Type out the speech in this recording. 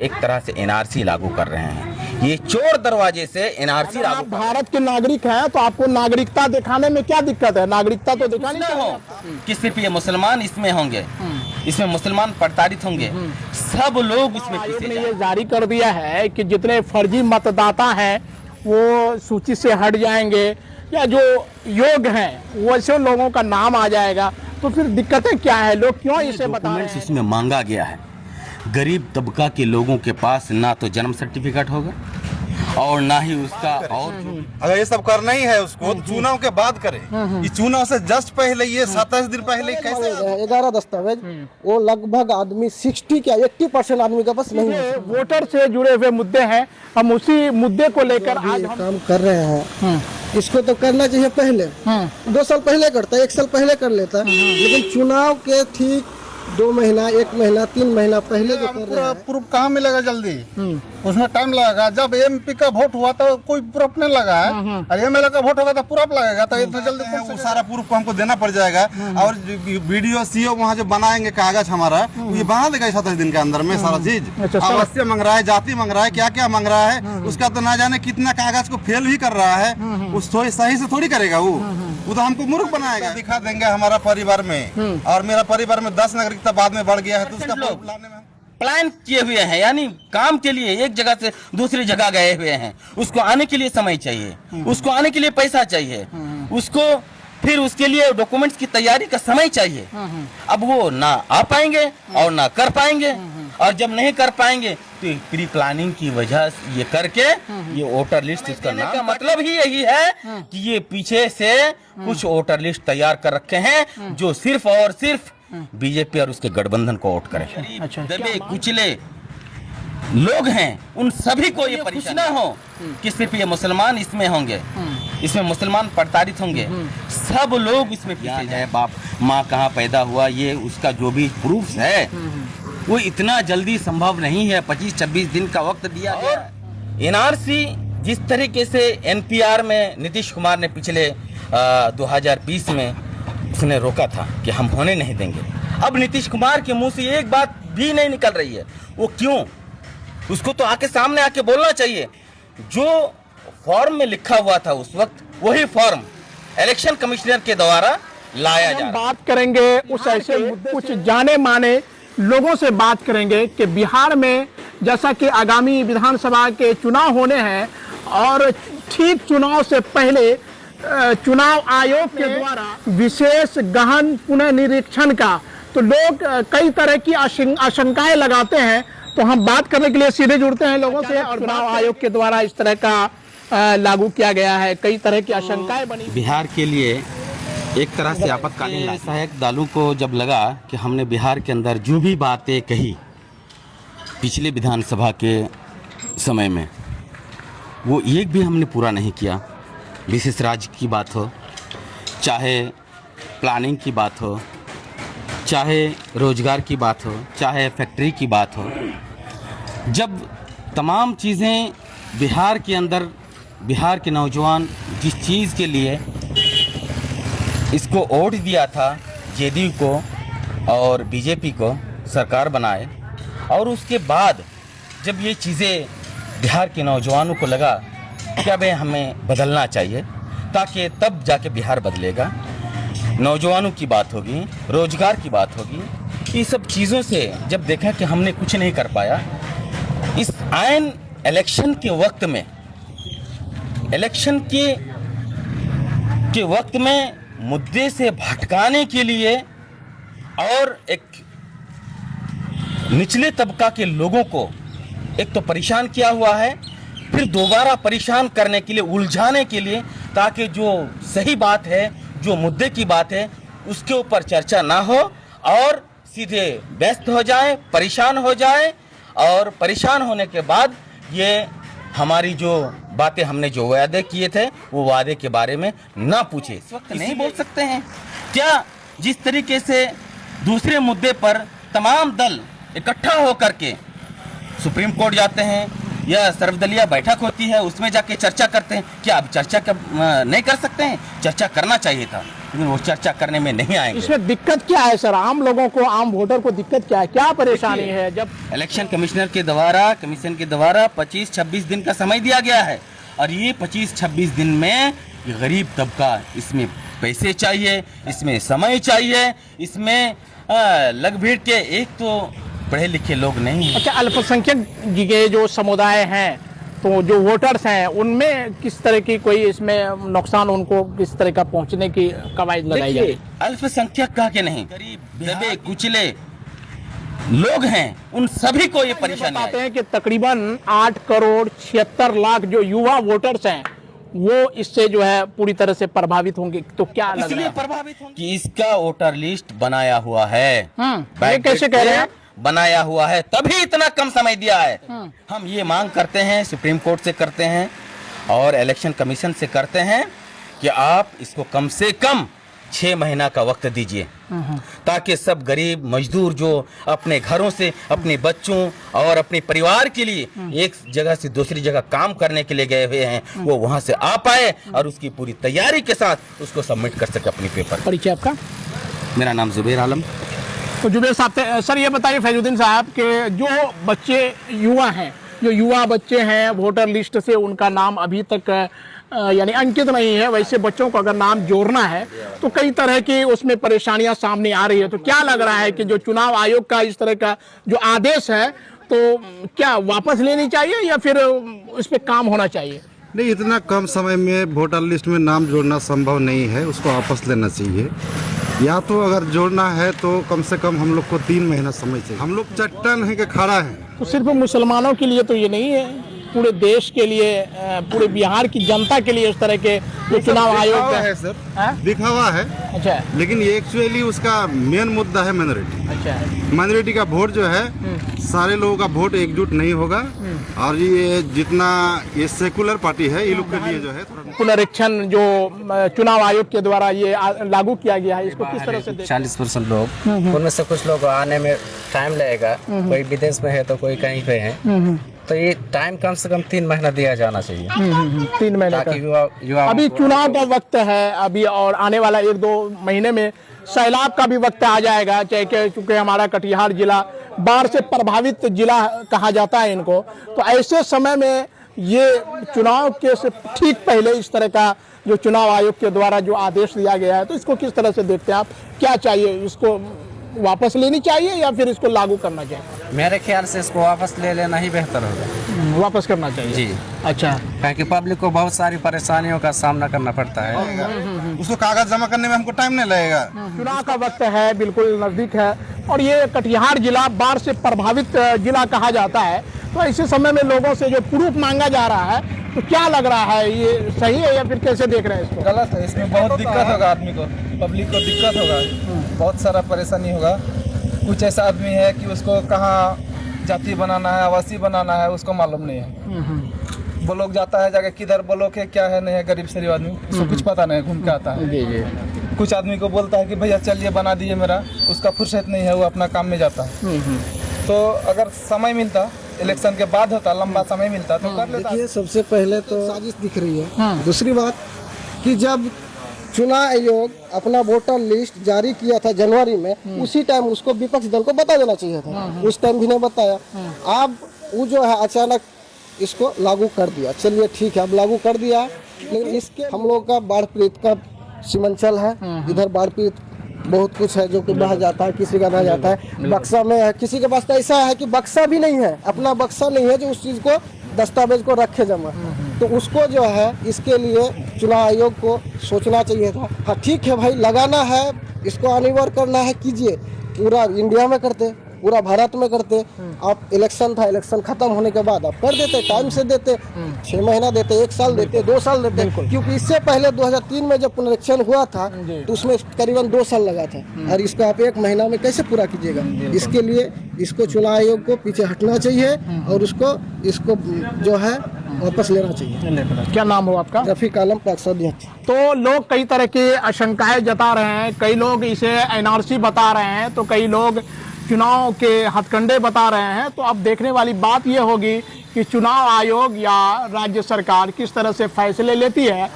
एक तरह से एनआरसी लागू कर रहे हैं। ये चोर दरवाजे से एनआरसी लागू। आप भारत के नागरिक हैं तो आपको नागरिकता दिखाने में क्या दिक्कत है? नागरिकता तो दिखानी हो कि सिर्फ ये मुसलमान इसमें होंगे, इसमें मुसलमान प्रताड़ित होंगे, सब लोग इसमें पीछे ने ये जारी कर दिया है कि जितने फर्जी मतदाता हैं वो सूची से हट जाएंगे या जो योग्य हैं वैसे लोगों का नाम आ जाएगा। तो फिर दिक्कतें क्या है? लोग क्यों इसे बता रहे हैं? इसमें मांगा गया है। गरीब तबका के लोगों के पास ना तो जन्म सर्टिफिकेट होगा और ना ही उसका, और अगर ये सब करना ही है उसको तो चुनाव के बाद करे। ये चुनाव से जस्ट पहले, ये 27 दिन पहले कैसे 11 दस्तावेज वो लगभग आदमी 60 क्या 80% आदमी के पास नहीं है। वोटर से जुड़े हुए मुद्दे हैं, हम उसी मुद्दे को लेकर आज हम काम कर रहे हैं। इसको तो करना चाहिए पहले, 2 साल पहले करता, 1 साल पहले कर लेता, लेकिन चुनाव के ठीक 2 महीना 1 महीना 3 महीना पहले जो कर रहे हैं। प्रूफ कहाँ मिलेगा जल्दी? उसमें टाइम लगेगा। जब एमपी का वोट हुआ तो कोई प्रूफ नहीं लगा है, और एमएलए का वोट होगा तो प्रूफ लगेगा। तो इतना जल्दी वो सारा प्रूफ को हमको देना पड़ जाएगा। और वीडियो सीओ वहाँ जो बनाएंगे कागज हमारा, ये बना देगा 27 दिन के अंदर में सारा चीज। अवश्य मांग रहा है, जाति मांग रहा है, क्या क्या मांग रहा है, उसका तो ना जाने कितना कागज को फेल भी कर रहा है। उस सही से थोड़ी करेगा वो तो हमको मूर्ख बनाएगा। दिखा देंगे हमारा परिवार में, और मेरा परिवार में 10 नागरिकता बाद में बढ़ गया है, तो उसका लाने में प्लान किए हुए हैं, यानी काम के लिए एक जगह से दूसरी जगह गए हुए हैं। उसको आने के लिए समय चाहिए, उसको आने के लिए पैसा चाहिए, उसको फिर उसके लिए डॉक्यूमेंट्स की तैयारी का समय चाहिए। अब वो ना आ पाएंगे और ना कर पाएंगे, और जब नहीं कर पाएंगे तो प्री प्लानिंग की वजह से ये करके ये वोटर लिस्ट इसका नाम का मतलब ही यही है कि ये पीछे से कुछ वोटर लिस्ट तैयार कर रखे हैं जो सिर्फ और सिर्फ बीजेपी और उसके गठबंधन को वोट करें। दबे कुचले लोग हैं, उन सभी को ये परेशानी ना हो कि सिर्फ ये मुसलमान इसमें होंगे, इसमें मुसलमान प्रताड़ित होंगे, सब लोग इसमें पीछे जाए। बाप माँ कहाँ पैदा हुआ, ये उसका जो भी प्रूफ है वो इतना जल्दी संभव नहीं है। 25-26 दिन का वक्त दिया गया। एनआरसी जिस तरीके से एनपीआर में नीतीश कुमार ने पिछले 2020 में उसने रोका था कि हम होने नहीं देंगे, अब नीतीश कुमार के मुंह से एक बात भी नहीं निकल रही है। वो क्यों? उसको तो आके सामने आके बोलना चाहिए। जो फॉर्म में लिखा हुआ था उस वक्त, वही फॉर्म इलेक्शन कमिश्नर के द्वारा लाया जा रहा है। बात करेंगे उस ऐसे कुछ जाने माने लोगों से बात करेंगे कि बिहार में जैसा कि आगामी विधानसभा के चुनाव होने हैं और ठीक चुनाव से पहले चुनाव आयोग के द्वारा विशेष गहन पुनर्निरीक्षण का, तो लोग कई तरह की आशंकाएं लगाते हैं। तो हम बात करने के लिए सीधे जुड़ते हैं लोगों से। और चुनाव आयोग के द्वारा इस तरह का लागू किया गया है, कई तरह की आशंकाएं बनी। बिहार के लिए एक तरह से आपातकालीन सहायक दलों को जब लगा कि हमने बिहार के अंदर जो भी बातें कही पिछले विधानसभा के समय में, वो एक भी हमने पूरा नहीं किया। विशेष राज्य की बात हो, चाहे प्लानिंग की बात हो, चाहे रोजगार की बात हो, चाहे फैक्ट्री की बात हो, जब तमाम चीज़ें बिहार के अंदर, बिहार के नौजवान जिस चीज़ के लिए इसको वोट दिया था, जेडीयू को और बीजेपी को सरकार बनाए, और उसके बाद जब ये चीज़ें बिहार के नौजवानों को लगा कि अब हमें बदलना चाहिए, ताकि तब जाके बिहार बदलेगा, नौजवानों की बात होगी, रोजगार की बात होगी, ये सब चीज़ों से जब देखा कि हमने कुछ नहीं कर पाया, इस आयन इलेक्शन के वक्त में, इलेक्शन के वक्त में मुद्दे से भटकाने के लिए और एक निचले तबका के लोगों को एक तो परेशान किया हुआ है, फिर दोबारा परेशान करने के लिए, उलझाने के लिए, ताकि जो सही बात है, जो मुद्दे की बात है, उसके ऊपर चर्चा ना हो और सीधे व्यस्त हो जाए, परेशान हो जाए, और परेशान होने के बाद ये हमारी जो बातें हमने जो वादे किए थे वो वादे के बारे में ना पूछे। इस वक्त नहीं बोल सकते हैं क्या? जिस तरीके से दूसरे मुद्दे पर तमाम दल इकट्ठा होकर के सुप्रीम कोर्ट जाते हैं या सर्वदलीय बैठक होती है, उसमें जाके चर्चा करते हैं, क्या अब चर्चा नहीं कर सकते हैं? चर्चा करना चाहिए था। लेकिन वो चर्चा करने में नहीं आएंगे। इसमें दिक्कत क्या है सर? आम लोगों को, आम वोटर को दिक्कत क्या है, क्या परेशानी है? जब इलेक्शन कमिश्नर के द्वारा, कमीशन के द्वारा 25-26 दिन का समय दिया गया है और ये 25-26 दिन में ये गरीब तबका, इसमें पैसे चाहिए, इसमें समय चाहिए, इसमें लग भीड़ के, एक तो पढ़े लिखे लोग नहीं हैं। अच्छा, अल्पसंख्यक के जो समुदाय हैं, तो जो वोटर्स हैं, उनमें किस तरह की कोई इसमें नुकसान, उनको किस तरह का पहुंचने की कवायद लगाई जाए? अल्पसंख्यक कह के नहीं, गरीब दबे कुचले लोग हैं, उन सभी को ये परेशानी बताते हैं कि तकरीबन 8 करोड़ 76 लाख जो युवा वोटर्स हैं वो इससे जो है पूरी तरह से प्रभावित होंगे। तो क्या लग रहा इसलिए है? प्रभावित होंगे कि इसका वोटर लिस्ट बनाया हुआ है। ये कैसे कह रहे हैं? बनाया हुआ है, तभी इतना कम समय दिया है। हम ये मांग करते हैं, सुप्रीम कोर्ट से करते हैं और इलेक्शन कमीशन से करते हैं कि आप इसको कम से कम 6 महीना का वक्त दीजिए, ताकि सब गरीब मजदूर जो अपने घरों से, अपने बच्चों और अपने परिवार के लिए एक जगह से दूसरी जगह काम करने के लिए गए हुए हैं, वो वहां से आ पाए और उसकी पूरी तैयारी के साथ उसको सबमिट कर सके अपनी पेपर। परिचय आपका? मेरा नाम जुबेर आलम। तो जुबेर साहब, सर ये बताइए फैजुद्दीन साहब के जो बच्चे युवा हैं, जो युवा बच्चे हैं, वोटर लिस्ट से उनका नाम अभी तक यानी अंकित नहीं है, वैसे बच्चों को अगर नाम जोड़ना है तो कई तरह की उसमें परेशानियां सामने आ रही है। तो क्या लग रहा है कि जो चुनाव आयोग का इस तरह का जो आदेश है, तो क्या वापस लेनी चाहिए या फिर इस पे काम होना चाहिए? नहीं, इतना कम समय में वोटर लिस्ट में नाम जोड़ना संभव नहीं है, उसको वापस लेना चाहिए। या तो अगर जोड़ना है तो कम से कम हम लोग को 3 महीना समय चाहिए। हम लोग चट्टान है कि खड़ा है। तो सिर्फ मुसलमानों के लिए तो ये नहीं है, पूरे देश के लिए, पूरे बिहार की जनता के लिए इस तरह के जो चुनाव आयोग है सर, दिखावा है। अच्छा, लेकिन ये एक्चुअली उसका मेन मुद्दा है माइनॉरिटी। अच्छा, माइनॉरिटी का वोट जो है, सारे लोगों का वोट एकजुट नहीं होगा और ये जितना ये सेकुलर पार्टी है, ये लोग के लिए जो है पुनरीक्षण जो चुनाव आयोग के द्वारा ये लागू किया गया है, इसको किस तरह से 40% लोग, उनमें से कुछ लोग आने में टाइम लगेगा, कोई विदेश में है तो कोई कहीं पे है, तो ये टाइम कम से कम 3 महीना दिया जाना चाहिए। 3 महीने ताकि का युवा अभी चुनाव का वक्त है अभी, और आने वाला 1-2 महीने में सैलाब का भी वक्त आ जाएगा। चाहे चूंकि हमारा कटिहार जिला बाढ़ से प्रभावित जिला कहा जाता है इनको, तो ऐसे समय में ये चुनाव के से ठीक पहले इस तरह का जो चुनाव आयोग के द्वारा जो आदेश दिया गया है, तो इसको किस तरह से देखते हैं आप? क्या चाहिए, इसको वापस लेनी चाहिए या फिर इसको लागू करना चाहिए? मेरे ख्याल से इसको वापस ले लेना ही बेहतर होगा। वापस करना चाहिए जी। अच्छा, क्योंकि पब्लिक को बहुत सारी परेशानियों का सामना करना पड़ता है। उसको कागज जमा करने में हमको टाइम नहीं लगेगा। चुनाव का वक्त है, बिल्कुल नजदीक है, और ये कटिहार जिला बाढ़ से प्रभावित जिला कहा जाता है, तो ऐसे समय में लोगों से जो प्रूफ मांगा जा रहा है, तो क्या लग रहा है, ये सही है या फिर कैसे देख रहे हैं इसको? गलत है। इसमें बहुत दिक्कत होगा, आदमी को, पब्लिक को दिक्कत होगा, बहुत सारा परेशानी होगा। कुछ ऐसा आदमी है कि उसको कहाँ जाति बनाना है, आवासीय बनाना है, उसको मालूम नहीं है। ब्लॉक जाता है, जाके किधर ब्लॉक है, क्या है, नहीं है, गरीब शरीफ आदमी, उसको कुछ पता नहीं, घूम के आता है। जी जी। कुछ आदमी को बोलता है कि भैया चलिए बना दिए मेरा, उसका फुर्सत नहीं है, वो अपना काम में जाता है। तो अगर समय मिलता, इलेक्शन के बाद होता, लंबा समय मिलता तो कर लेता। देखिए, सबसे पहले तो साजिश दिख रही है। दूसरी बात कि जब चुनाव आयोग अपना वोटर लिस्ट जारी किया था जनवरी में, उसी टाइम उसको विपक्ष दल को बता देना चाहिए था। उस टाइम भी नहीं बताया। अब वो जो है अचानक इसको लागू कर दिया। चलिए ठीक है, अब लागू कर दिया, लेकिन इसके हम लोग का बाढ़ पीड़ित का सीमांचल है, इधर बाढ़ पीड़ित बहुत कुछ है जो कि बह जाता है, किसी का बह जाता है, बक्सा में है, किसी के पास तो ऐसा है कि बक्सा भी नहीं है, अपना बक्सा नहीं है जो उस चीज़ को, दस्तावेज को रखे जमा। तो उसको जो है, इसके लिए चुनाव आयोग को सोचना चाहिए था। हाँ ठीक है भाई, लगाना है, इसको अनिवार्य करना है, कीजिए, पूरा इंडिया में करते, पूरा भारत में करते। आप इलेक्शन था, इलेक्शन खत्म होने के बाद आप कर देते, टाइम से देते, 6 महीना देते, 1 साल देते, 2 साल देते, क्योंकि इससे पहले 2003 में जब पुनरीक्षण हुआ था तो उसमें करीबन 2 साल लगा था, और इसको आप 1 महीना में कैसे पूरा कीजिएगा? इसके लिए इसको चुनाव आयोग को पीछे हटना चाहिए और इसको जो है वापस लेना चाहिए। क्या नाम हो आपका? रफीक आलम, अध्यक्ष। तो लोग कई तरह की आशंकाएं जता रहे हैं, कई लोग इसे एनआरसी बता रहे हैं, तो कई लोग चुनाव के हथकंडे बता रहे हैं। तो अब देखने वाली बात यह होगी कि चुनाव आयोग या राज्य सरकार किस तरह से फैसले लेती है।